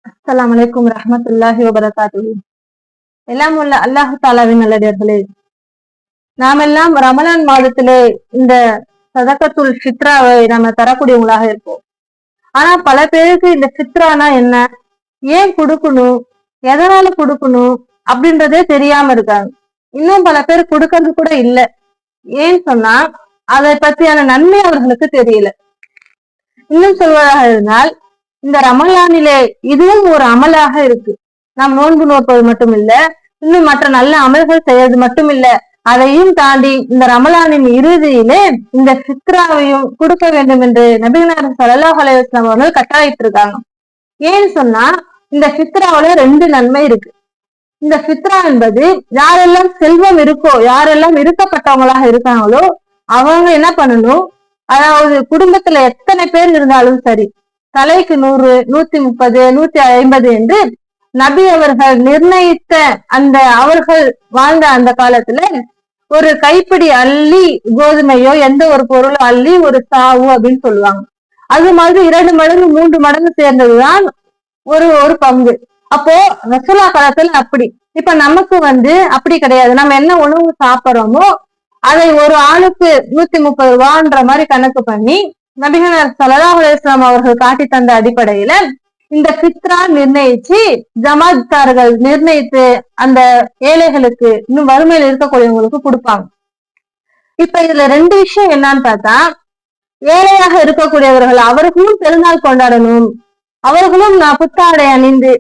அஸ்ஸலாமு அலைக்கும் ரஹ்மத்துல்லாஹி வபரகாத்துஹு. எல்லாம் உள்ள அல்லாஹு தாலாவின் நல்லடியார்களே, நாமெல்லாம் ரமலான் மாதத்திலே இந்த சதகத்துல் ஃபித்ராவை நாம தரக்கூடியவங்களாக இருப்போம். ஆனா பல பேருக்கு இந்த ஃபித்ரானா என்ன, ஏன் கொடுக்கணும், எதனால கொடுக்கணும் அப்படின்றதே தெரியாம இருக்காங்க. இன்னும் பல பேர் கொடுக்கறது கூட இல்ல. ஏன்னு சொன்னா அதை பத்தியான நன்மை அவர்களுக்கு தெரியல. இன்னும் சொல்வதாக இருந்தால், இந்த ரமலானிலே இதுவும் ஒரு அமலாக இருக்கு. நாம் நோன்பு நோற்பது மட்டும் இல்ல, இன்னும் மற்ற நல்ல அமல்கள் செய்யறது மட்டும் இல்ல, அதையும் தாண்டி இந்த ரமலானின் இறுதியிலே இந்த ஃபித்ராவையும் கொடுக்க வேண்டும் என்று நபிகள் ஸல்லல்லாஹு அலைஹி வஸல்லம் அவர்கள் கட்டளையிட்டு இருக்காங்க. ஏன்னு சொன்னா இந்த ஃபித்ராவுல 2 நன்மை இருக்கு. இந்த ஃபித்ரா என்பது யாரெல்லாம் செல்வம் இருக்கோ, யாரெல்லாம் இருக்கப்பட்டவங்களாக இருக்காங்களோ அவங்க என்ன பண்ணணும், அதாவது குடும்பத்துல எத்தனை பேர் இருந்தாலும் சரி, தலைக்கு 100, 130, 150 என்று நபி அவர்கள் நிர்ணயித்த அந்த அவர்கள் வாழ்ந்த அந்த காலத்துல ஒரு கைப்பிடி அள்ளி கோதுமையோ எந்த ஒரு பொருளோ அள்ளி ஒரு சாவு அப்படின்னு சொல்லுவாங்க. அது மாதிரி 2 மடங்கு 3 மடங்கு சேர்ந்ததுதான் ஒரு பங்கு. அப்போ ரசூலா காலத்துல அப்படி. இப்ப நமக்கு அப்படி கிடையாது. நம்ம என்ன உணவு சாப்பிடுறோமோ அதை ஒரு ஆளுக்கு 130 ரூபான்ற மாதிரி கணக்கு பண்ணி நபிகள் ஸல்லல்லாஹு அலைஹி வஸல்லம் அவர்கள் காட்டி தந்த அடிப்படையில இந்த ஃபித்ரா நிர்ணயிச்சு ஜமாத்காரர்கள் நிர்ணயித்து அந்த ஏழைகளுக்கு, இன்னும் வறுமையில் இருக்கக்கூடியவங்களுக்கு கொடுப்பாங்க. இப்ப இதுல 2 விஷயம் என்னன்னு பார்த்தா, ஏழையாக இருக்கக்கூடியவர்கள் அவர்களும் பெருநாள் கொண்டாடணும், அவர்களும் புத்தாடை அணிந்து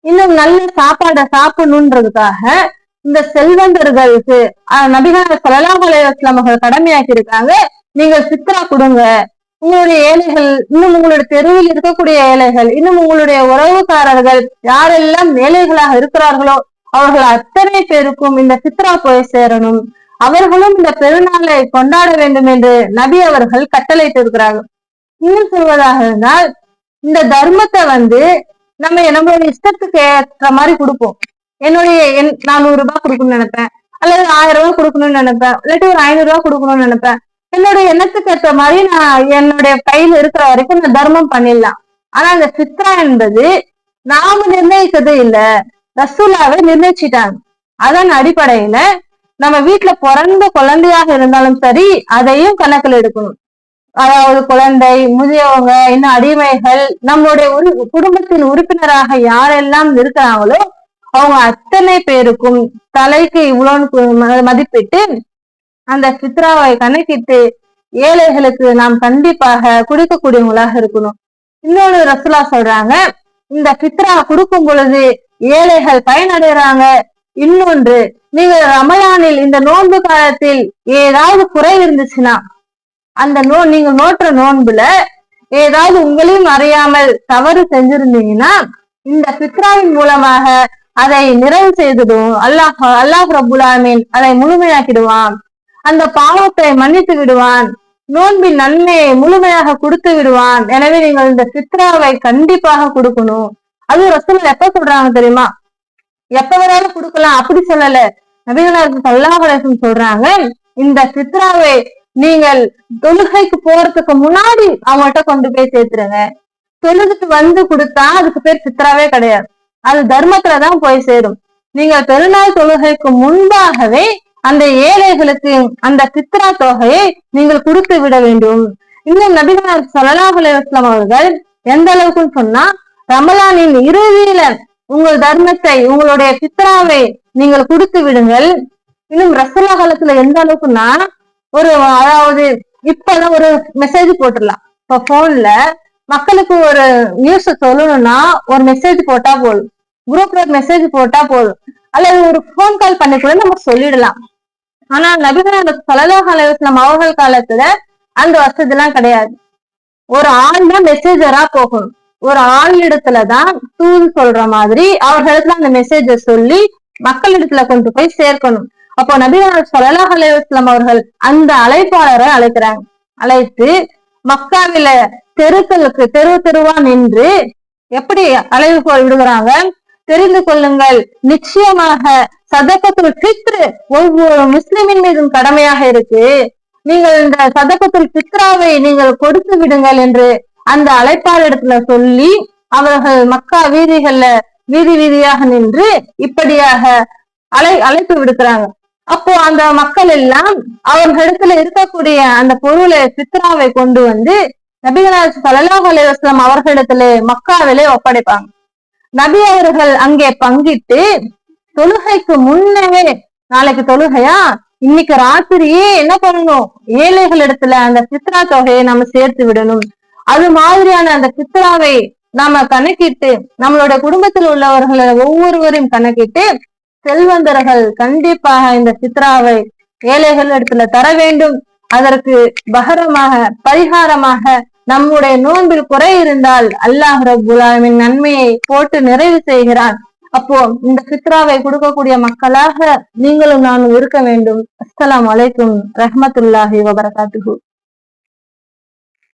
இன்னும் நல்ல சாப்பாடை சாப்பிடணுன்றதுக்காக இந்த செல்வந்தர்களுக்கு நபிகள் ஸல்லல்லாஹு அலைஹி வஸல்லம் அவர்கள் கடமையாக்கி இருக்காங்க, நீங்கள் ஃபித்ரா கொடுங்க. உங்களுடைய ஏழைகள், இன்னும் உங்களுடைய தெருவில் இருக்கக்கூடிய ஏழைகள், இன்னும் உங்களுடைய உறவுக்காரர்கள் யாரெல்லாம் ஏழைகளாக இருக்கிறார்களோ அவர்கள் அத்தனை பேருக்கும் இந்த ஃபித்ரா போய் சேரணும், அவர்களும் இந்த பெருநாளை கொண்டாட வேண்டும் என்று நபி அவர்கள் கட்டளையிட்டு இருக்கிறார்கள். இன்னும் சொல்வதாக இருந்தால், இந்த தர்மத்தை நம்ம நம்மளுடைய இஷ்டத்துக்கு ஏற்ற மாதிரி கொடுப்போம். என்னுடைய 400 ரூபாய் கொடுக்கணும்னு நினைப்பேன், அல்லது 1000 ரூபாய் கொடுக்கணும்னு நினைப்பேன், இல்லாட்டி ஒரு 500 ரூபாய் கொடுக்கணும்னு நினைப்பேன். என்னுடைய எண்ணத்துக்கு ஏற்ற மாதிரி நான் என்னுடைய கையில இருக்கிற வரைக்கும் நான் தர்மம் பண்ணிடலாம். ஆனா இந்த ஃபித்ரா என்பது நாம நிர்ணயிக்கிறது இல்ல, ரசூலாவே நிர்ணயிச்சுட்டாங்க. அதன் அடிப்படையில நம்ம வீட்டுல பிறந்த குழந்தையாக இருந்தாலும் சரி அதையும் கணக்கில் எடுக்கணும். அதாவது குழந்தை, முதியவங்க, இன்னும் அடிமைகள், நம்மளுடைய குடும்பத்தின் உறுப்பினராக யாரெல்லாம் இருக்கிறாங்களோ அவங்க அத்தனை பேருக்கும் தலைக்கு இவ்வளோன்னு மதிப்பிட்டு அந்த ஃபித்ராவை கணக்கிட்டு ஏழைகளுக்கு நாம் கண்டிப்பாக கொடுக்கக்கூடியவங்களாக இருக்கணும். இன்னொரு ரசூலா சொல்றாங்க, இந்த ஃபித்ரா கொடுக்கும் பொழுது ஏழைகள் பயனடைறாங்க. இன்னொன்று, நீங்க ரமலானில் இந்த நோன்பு காலத்தில் ஏதாவது குறை இருந்துச்சுன்னா, அந்த நீங்க நோற்ற நோன்புல ஏதாவது உங்களையும் அறியாமல் தவறு செஞ்சிருந்தீங்கன்னா இந்த ஃபித்ராவின் மூலமாக அதை நிறைவு செய்துடும் அல்லாஹ் ரப்புல் ஆலமீன் அதை முழுமையாக்கிடுவான், அந்த பாவத்தை மன்னித்து விடுவான், நோன்பின் நன்மையை முழுமையாக கொடுத்து விடுவான். எனவே நீங்கள் இந்த ஃபித்ராவை கண்டிப்பாக கொடுக்கணும். அது ரசூல் எப்ப சொல்றாங்க தெரியுமா, எப்ப வேணாலும் கொடுக்கலாம் அப்படி சொல்லல. நபிகள் ஸல்லல்லாஹு அலைஹி வஸல்லம் சொல்றாங்க, இந்த ஃபித்ராவை நீங்கள் தொழுகைக்கு போறதுக்கு முன்னாடி அவங்கள்ட்ட கொண்டு போய் சேர்த்துருங்க. தொழுதுட்டு கொடுத்தா அதுக்கு பேர் ஃபித்ராவே கிடையாது, அது தர்மத்துலதான் போய் சேரும். நீங்கள் பெருநாள் தொழுகைக்கு முன்பாகவே அந்த ஏழைகளுக்கு அந்த ஃபித்ரா தொகையை நீங்கள் கொடுத்து விட வேண்டும். இன்னும் நபிகள் ஸல்லல்லாஹு அலைஹி வஸல்லம் அவர்கள் எந்த அளவுக்குன்னு சொன்னா, ரமலானின் இறுதியில உங்கள் தர்மத்தை, உங்களுடைய ஃபித்ராவை நீங்கள் கொடுத்து விடுங்கள். இன்னும் ரசூலா காலத்துல எந்த அளவுக்குன்னா, அதாவது இப்பதான் ஒரு மெசேஜ் போட்டுடலாம். இப்ப போன்ல மக்களுக்கு ஒரு நியூஸ் சொல்லணும்னா ஒரு மெசேஜ் போட்டா போதும், குரூப்ல மெசேஜ் போட்டா போதும், அல்லது ஒரு போன் கால் பண்ணி கூட நம்ம சொல்லிடலாம். ஆனா நபிகள் ஸல்லல்லாஹு அலைஹி வஸல்லம் அவர்கள் காலத்துல அந்த வசதி எல்லாம் கிடையாது. ஒரு ஆள் தான் மெசேஜரா போகணும், ஒரு ஆள் இடத்துலதான் தூது சொல்ற மாதிரி அவர்களிடத்துல அந்த மெசேஜ சொல்லி மக்களிடத்துல கொண்டு போய் சேர்க்கணும். அப்போ நபிகள் ஸல்லல்லாஹு அலைஹி வஸல்லம் அவர்கள் அந்த அழைப்பாளரை அழைக்கிறாங்க. அழைத்து மக்காவில தெருக்களுக்கு தெருவா நின்று எப்படி அழைப்பு விடுகிறாங்க, தெரிந்து கொள்ளுங்கள், நிச்சயமாக சதகத்துல் ஃபித்ர் ஒவ்வொரு முஸ்லிமின் மீதும் கடமையாக இருக்கு, நீங்கள் இந்த சதகத்துல் ஃபித்ராவை நீங்கள் கொடுத்து விடுங்கள் என்று அந்த அழைப்பாளரிடத்துல சொல்லி அவர்கள் மக்கா வீதி வீதியாக நின்று இப்படியாக அழைப்பு விடுக்கிறாங்க. அப்போ அந்த மக்கள் எல்லாம் அவர்களிடத்துல இருக்கக்கூடிய அந்த பொருளை சித்ராவை கொண்டு வந்து நபிகளார் ஸல்லல்லாஹு அலைஹி வஸல்லம் அவர்களிடத்துல மக்காவிலே ஒப்படைப்பாங்க. நபி அவர்கள் அங்கே பங்கிட்டு தொழுகைக்கு முன்னே, நாளைக்கு தொழுகையா, இன்னைக்கு ராத்திரியே என்ன பண்ணணும், ஏழைகள் இடத்துல அந்த சித்ரா தொகையை நம்ம சேர்த்து விடணும். அது மாதிரியான அந்த சித்ராவை நாம கணக்கிட்டு நம்மளோட குடும்பத்தில் உள்ளவர்களை ஒவ்வொருவரையும் கணக்கிட்டு செல்வந்தர்கள் கண்டிப்பாக இந்த சித்ராவை ஏழைகள் இடத்துல தர வேண்டும். அதற்கு பகரமாக பரிகாரமாக நம்முடைய நோன்பில் குறை இருந்தால் அல்லாஹ் ரப்புல் ஆலமீன் நன்மையை போட்டு நிறைவு செய்கிறான். அப்போ இந்த ஃபித்ராவை கொடுக்கக்கூடிய மக்களாக நீங்களும் நானும் இருக்க வேண்டும். அஸ்ஸலாமு அலைக்கும் ரஹ்மத்துல்லாஹி வபரகாத்துஹு.